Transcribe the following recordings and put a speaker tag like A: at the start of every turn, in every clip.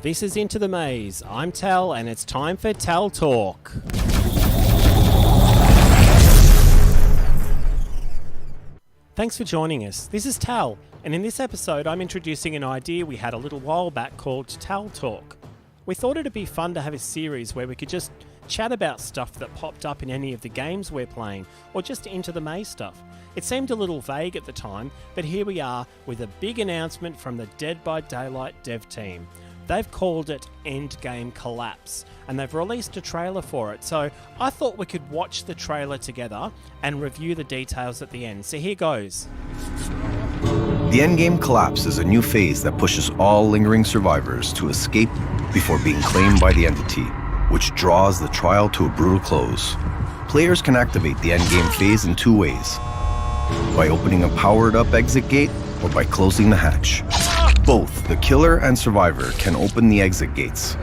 A: This is Into the Maze. I'm Tal, and it's time for Tal Talk. Thanks for joining us. This is Tal, and in this episode I'm introducing an idea we had a little while back called Tal Talk. We thought it'd be fun to have a series where we could just chat about stuff that popped up in any of the games we're playing, or just Into the Maze stuff. It seemed a little vague at the time, but here we are with a big announcement from the Dead by Daylight dev team. They've called it Endgame Collapse, and they've released a trailer for it, so I thought we could watch the trailer together and review the details at the end. So here goes.
B: The Endgame Collapse is a new phase that pushes all lingering survivors to escape before being claimed by the entity, which draws the trial to a brutal close. Players can activate the Endgame phase in two ways: by opening a powered-up exit gate or by closing the hatch. Both the killer and survivor can open the exit gates.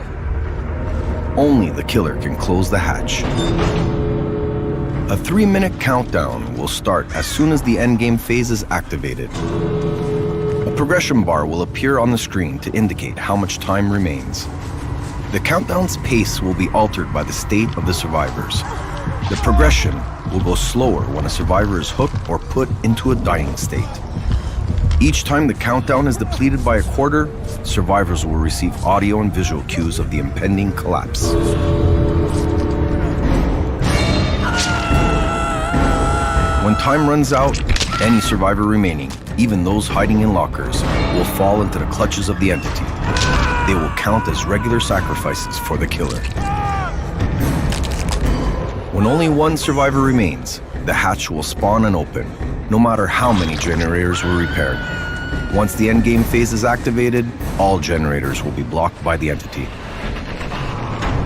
B: Only the killer can close the hatch. A 3-minute countdown will start as soon as the endgame phase is activated. A progression bar will appear on the screen to indicate how much time remains. The countdown's pace will be altered by the state of the survivors. The progression will go slower when a survivor is hooked or put into a dying state. Each time the countdown is depleted by a quarter, survivors will receive audio and visual cues of the impending collapse. When time runs out, any survivor remaining, even those hiding in lockers, will fall into the clutches of the entity. They will count as regular sacrifices for the killer. When only one survivor remains, the hatch will spawn and open, no matter how many generators were repaired. Once the endgame phase is activated, all generators will be blocked by the entity.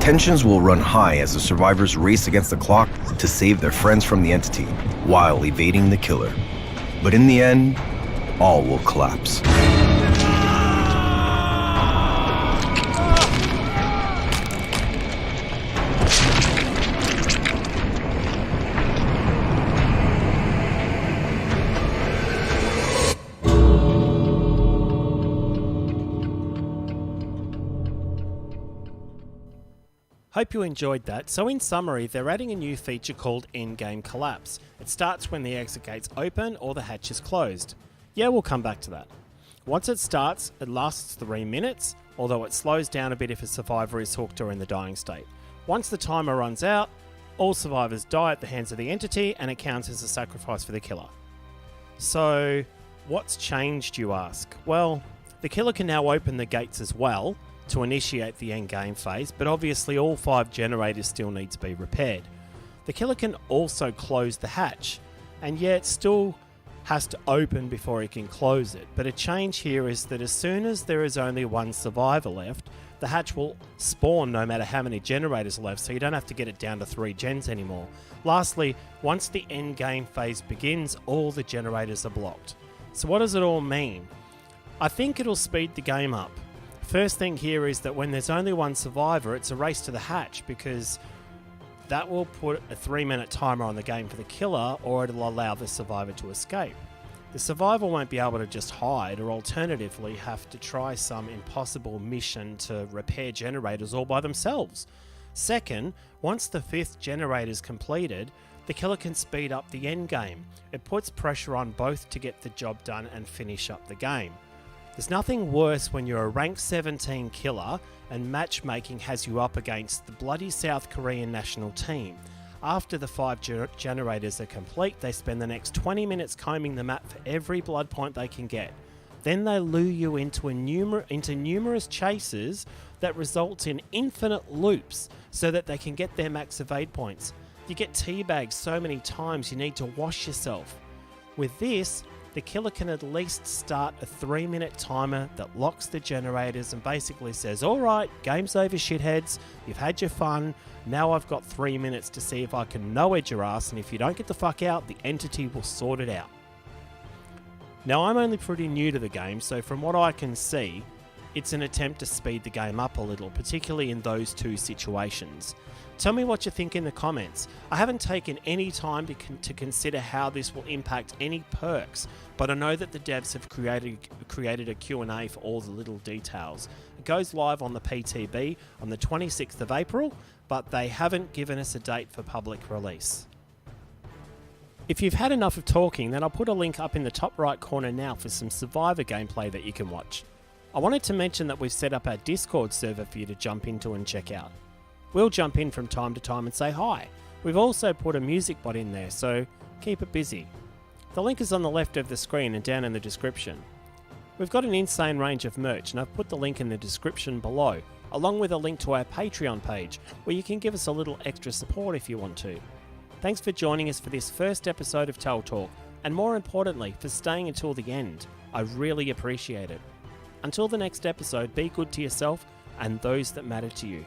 B: Tensions will run high as the survivors race against the clock to save their friends from the entity, while evading the killer. But in the end, all will collapse.
A: Hope you enjoyed that. So in summary, they're adding a new feature called Endgame Collapse. It starts when the exit gates open or the hatch is closed. Yeah, we'll come back to that. Once it starts, it lasts 3 minutes, although it slows down a bit if a survivor is hooked or in the dying state. Once the timer runs out, all survivors die at the hands of the entity and it counts as a sacrifice for the killer. So, what's changed, you ask? Well, the killer can now open the gates as well to initiate the endgame phase, but obviously all 5 generators still need to be repaired. The killer can also close the hatch, and yet still has to open before he can close it. But a change here is that as soon as there is only one survivor left, the hatch will spawn no matter how many generators are left, so you don't have to get it down to 3 gens anymore. Lastly, once the endgame phase begins, all the generators are blocked. So what does it all mean? I think it'll speed the game up. First thing here is that when there's only one survivor, it's a race to the hatch, because that will put a 3-minute timer on the game for the killer, or it'll allow the survivor to escape. The survivor won't be able to just hide, or alternatively have to try some impossible mission to repair generators all by themselves. Second, once the 5th generator is completed, the killer can speed up the end game. It puts pressure on both to get the job done and finish up the game. There's nothing worse when you're a rank 17 killer and matchmaking has you up against the bloody South Korean national team. After the 5 generators are complete, they spend the next 20 minutes combing the map for every blood point they can get. Then they lure you into numerous chases that results in infinite loops so that they can get their max evade points. You get teabagged so many times you need to wash yourself. With this, the killer can at least start a 3-minute timer that locks the generators and basically says, alright, game's over shitheads, you've had your fun, now I've got 3 minutes to see if I can no-edge your ass, and if you don't get the fuck out, the entity will sort it out. Now I'm only pretty new to the game, so from what I can see, It's an attempt to speed the game up a little, particularly in those two situations. Tell me what you think in the comments. I haven't taken any time to consider how this will impact any perks, but I know that the devs have created a Q&A for all the little details. It goes live on the PTB on the 26th of April, but they haven't given us a date for public release. If you've had enough of talking, then I'll put a link up in the top right corner now for some Survivor gameplay that you can watch. I wanted to mention that we've set up our Discord server for you to jump into and check out. We'll jump in from time to time and say hi. We've also put a music bot in there, so keep it busy. The link is on the left of the screen and down in the description. We've got an insane range of merch, and I've put the link in the description below, along with a link to our Patreon page, where you can give us a little extra support if you want to. Thanks for joining us for this first episode of Tal Talk, and more importantly, for staying until the end. I really appreciate it. Until the next episode, be good to yourself and those that matter to you.